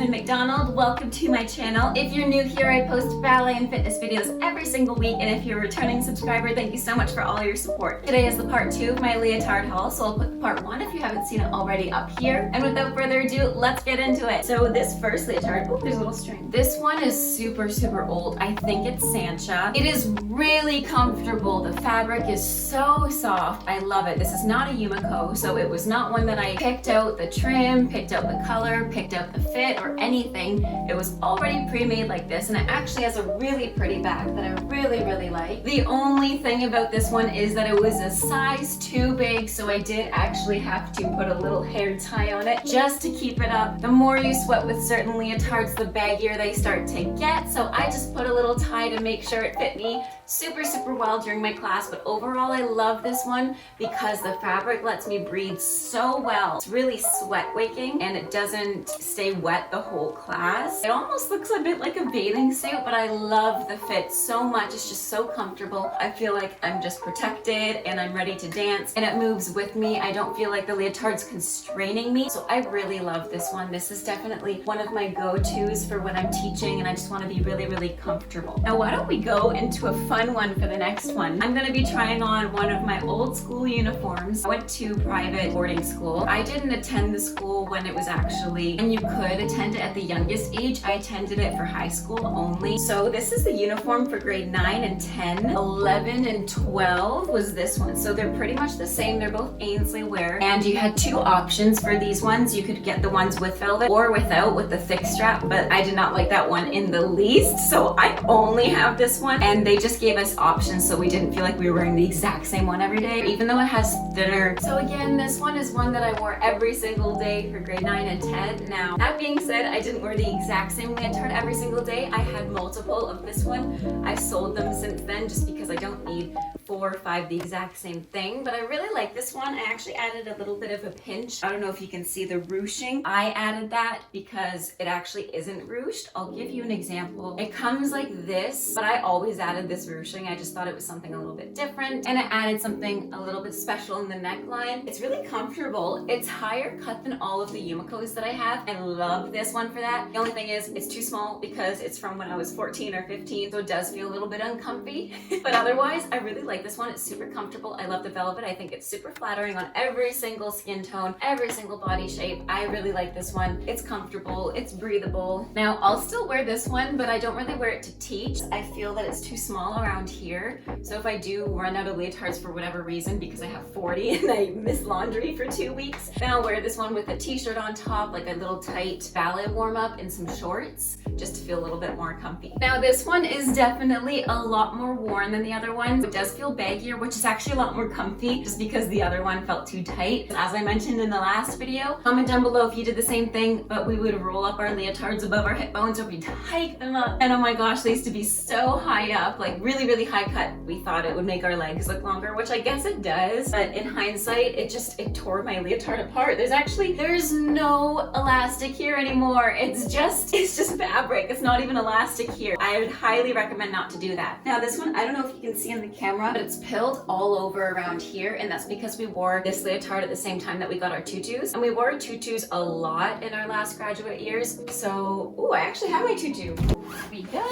Megan McDonald. Welcome to my channel. If you're new here, I post ballet and fitness videos every single week, and if you're a returning subscriber, thank you so much for all your support. Today is the part 2 of my leotard haul, so I'll put the part 1 if you haven't seen it already up here. And without further ado, let's get into it. So this first leotard, oh, there's a little string. This one is super old. I think it's Sancha. It is really comfortable. The fabric is so soft. I love it. This is not a yumiko, so it was not one that I picked out the trim, picked out the color, picked out the fit or anything. It was already pre-made like this, and it actually has a really pretty back that I really like. The only thing about this one is that it was a size too big, so I did actually have to put a little hair tie on it just to keep it up. The more you sweat with certain leotards, the baggier they start to get, so I just put a little tie to make sure it fit me super well during my class. But overall, I love this one because the fabric lets me breathe so well. It's really sweat wicking and it doesn't stay wet the whole class. It almost looks a bit like a bathing suit, but I love the fit so much. It's just so comfortable. I feel like I'm just protected and I'm ready to dance, and it moves with me. I don't feel like the leotard's constraining me, so I really love this one. This is definitely one of my go-tos for when I'm teaching and I just want to be really comfortable. Now why don't we go into a fun one for the next one. I'm going to be trying on one of my old school uniforms. I went to private boarding school. I didn't attend the school when it was actually, and you could attend it at the youngest age. I attended it for high school only. So this is the uniform for grade 9 and 10. 11 and 12 was this one. So they're pretty much the same. They're both AINSLIEWEAR. And you had two options for these ones. You could get the ones with velvet or without, with the thick strap, but I did not like that one in the least. So I only have this one, and they just gave us options so we didn't feel like we were wearing the exact same one every day, even though it has thinner. So again, this one is one that I wore every single day for grade 9 and 10. Now, that being said, I didn't wear the exact same leotard every single day. I had multiple of this one. I've sold them since then just because I don't need 4 or 5 the exact same thing, but I really like this one. I actually added a little bit of a pinch. I don't know if you can see the ruching. I added that because it actually isn't ruched. I'll give you an example. It comes like this, but I always added this ruching. I just thought it was something a little bit different, and it added something a little bit special in the neckline. It's really comfortable. It's higher cut than all of the yumikos that I have. I love this one for that. The only thing is it's too small because it's from when I was 14 or 15, so it does feel a little bit uncomfy. But otherwise, I really like this one. It's super comfortable. I love the velvet. I think it's super flattering on every single skin tone, every single body shape. I really like this one. It's comfortable. It's breathable. Now, I'll still wear this one, but I don't really wear it to teach. I feel that it's too small around here. So if I do run out of leotards for whatever reason, because I have 40 and I miss laundry for 2 weeks, then I'll wear this one with a t-shirt on top, like a little tight ballet warm-up and some shorts, just to feel a little bit more comfy. Now this one is definitely a lot more worn than the other one. It does feel baggier, which is actually a lot more comfy just because the other one felt too tight. As I mentioned in the last video, comment down below if you did the same thing, but we would roll up our leotards above our hip bones or we'd hike them up. And oh my gosh, they used to be so high up, like really high cut. We thought it would make our legs look longer, which I guess it does, but in hindsight, it tore my leotard apart. There's no elastic here anymore. It's just fabric. It's not even elastic here. I would highly recommend not to do that. Now this one, I don't know if you can see in the camera, but it's pilled all over around here, and that's because we wore this leotard at the same time that we got our tutus, and we wore tutus a lot in our last graduate years. So, oh, I actually have my tutu. Here we go.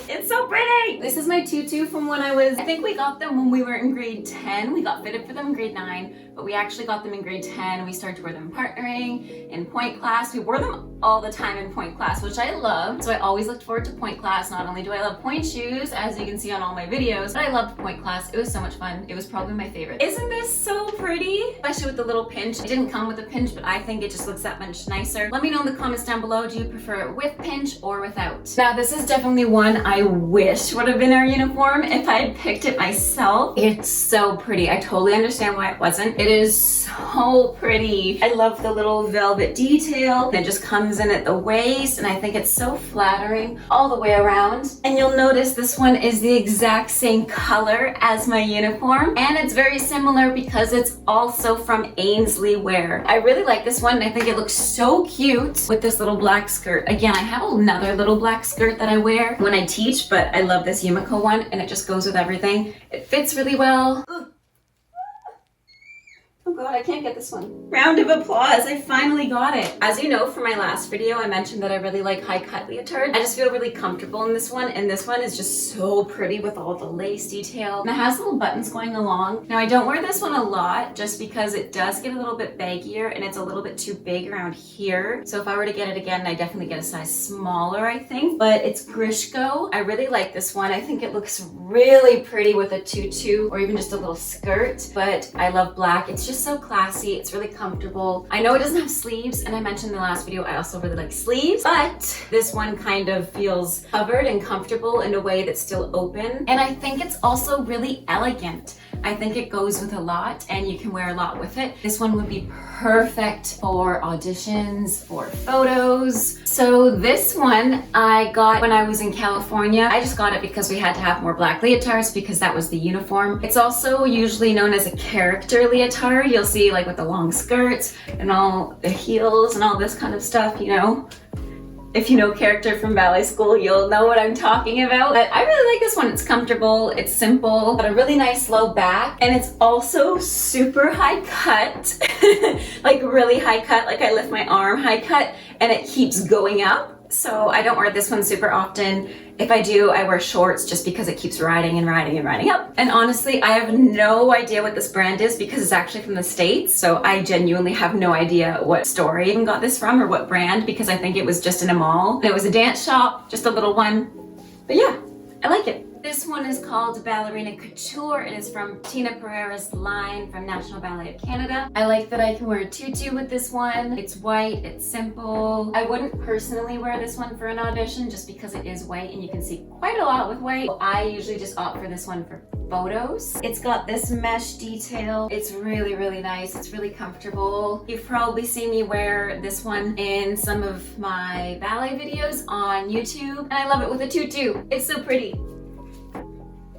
It's so pretty. This is my tutu from when I think we got them when we were in grade 10. We got fitted for them in grade 9, but we actually got them in grade 10. We started to wear them in partnering, in point class. We wore them all the time in point class, which I loved. So I always looked forward to point class. Not only do I love point shoes, as you can see on all my videos, but I loved point class. It was so much fun. It was probably my favorite. Isn't this so pretty? Especially with the little pinch. It didn't come with a pinch, but I think it just looks that much nicer. Let me know in the comments down below, do you prefer it with pinch or without? Now this is definitely one I wish would have been our uniform if I had picked it myself. It's so pretty. I totally understand why it wasn't. It is so pretty. I love the little velvet detail that just comes in at the waist, and I think it's so flattering all the way around. And you'll notice this one is the exact same color as my uniform, and it's very similar because it's also from AINSLIEWEAR. I really like this one, and I think it looks so cute with this little black skirt. Again, I have another little black skirt that I wear when I teach, but I love this yumiko one, and it just goes with everything. It fits really well. I'm God, I can't get this one. Round of applause, I finally got it. As you know from my last video, I mentioned that I really like high cut leotard. I just feel really comfortable in this one, and this one is just so pretty with all the lace detail. And it has little buttons going along. Now I don't wear this one a lot just because it does get a little bit baggier and it's a little bit too big around here. So if I were to get it again, I'd definitely get a size smaller, I think. But it's Grishko. I really like this one. I think it looks really pretty with a tutu or even just a little skirt, but I love black. It's just so classy. It's really comfortable. I know it doesn't have sleeves, and I mentioned in the last video I also really like sleeves, but this one kind of feels covered and comfortable in a way that's still open. And I think it's also really elegant. I think it goes with a lot and you can wear a lot with it. This one would be perfect for auditions, for photos. So this one I got when I was in California. I just got it because we had to have more black leotards because that was the uniform. It's also usually known as a character leotard. You'll see like with the long skirts and all the heels and all this kind of stuff, you know. If you know character from ballet school, you'll know what I'm talking about. But I really like this one. It's comfortable, it's simple, got a really nice low back, and it's also super high cut. Like really high cut, like I lift my arm high cut and it keeps going up. So I don't wear this one super often. If I do, I wear shorts just because it keeps riding and riding and riding up. And honestly, I have no idea what this brand is because it's actually from the States. So I genuinely have no idea what store I even got this from or what brand, because I think it was just in a mall. And it was a dance shop, just a little one. But yeah, I like it. This one is called Ballerina Couture. It is from Tina Pereira's line from National Ballet of Canada. I like that I can wear a tutu with this one. It's white, it's simple. I wouldn't personally wear this one for an audition just because it is white and you can see quite a lot with white. I usually just opt for this one for photos. It's got this mesh detail. It's really, really nice. It's really comfortable. You've probably seen me wear this one in some of my ballet videos on YouTube, and I love it with a tutu. It's so pretty.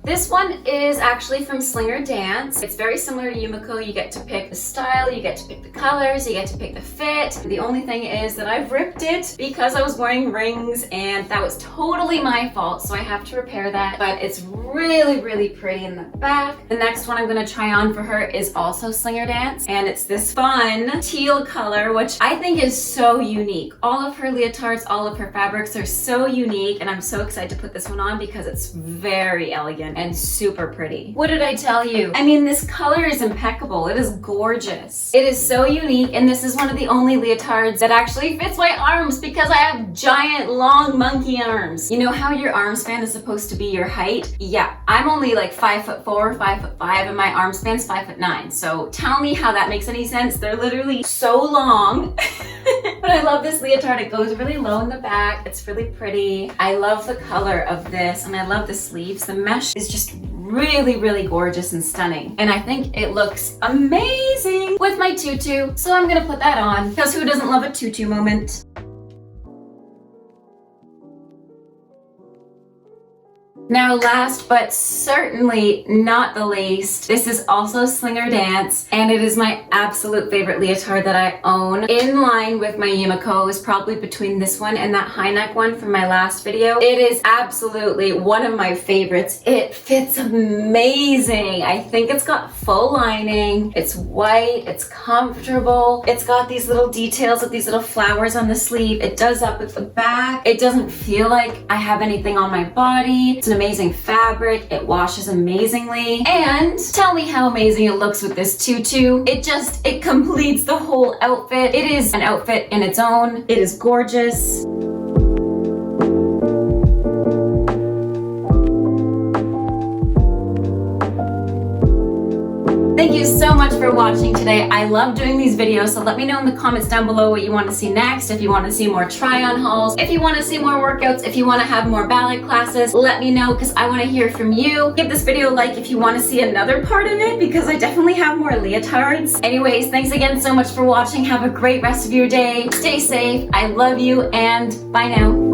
This one is actually from SLINGERDANCE. It's very similar to Yumiko. You get to pick the style, you get to pick the colors, you get to pick the fit. The only thing is that I've ripped it because I was wearing rings and that was totally my fault, so I have to repair that. But it's really, really pretty in the back. The next one I'm gonna try on for her is also SLINGERDANCE, and it's this fun teal color, which I think is so unique. All of her leotards, all of her fabrics are so unique, and I'm so excited to put this one on because it's very elegant and super pretty. What did I tell you? I mean, this color is impeccable. It is gorgeous. It is so unique, and this is one of the only leotards that actually fits my arms because I have giant, long monkey arms. You know how your arm span is supposed to be your height? Yeah, I'm only like 5'4", 5'5", and my arm span's 5'9". So tell me how that makes any sense. They're literally so long. But I love this leotard. It goes really low in the back. It's really pretty. I love the color of this, and I love the sleeves. The mesh is just really, really gorgeous and stunning. And I think it looks amazing with my tutu. So I'm gonna put that on because who doesn't love a tutu moment? Now last but certainly not the least, this is also SLINGERDANCE, and it is my absolute favorite leotard that I own. In line with my yumikos, probably between this one and that high neck one from my last video. It is absolutely one of my favorites. It fits amazing. I think it's got full lining. It's white, it's comfortable. It's got these little details of these little flowers on the sleeve. It does up at the back. It doesn't feel like I have anything on my body. It's an amazing fabric. It washes amazingly. And tell me how amazing it looks with this tutu. It completes the whole outfit. It is an outfit in its own. It is gorgeous. Thank you so much for watching today. I love doing these videos, so let me know in the comments down below what you want to see next. If you want to see more try-on hauls, if you want to see more workouts, if you want to have more ballet classes, let me know because I want to hear from you. Give this video a like if you want to see another part of it because I definitely have more leotards. Anyways, thanks again so much for watching. Have a great rest of your day. Stay safe. I love you, and bye now.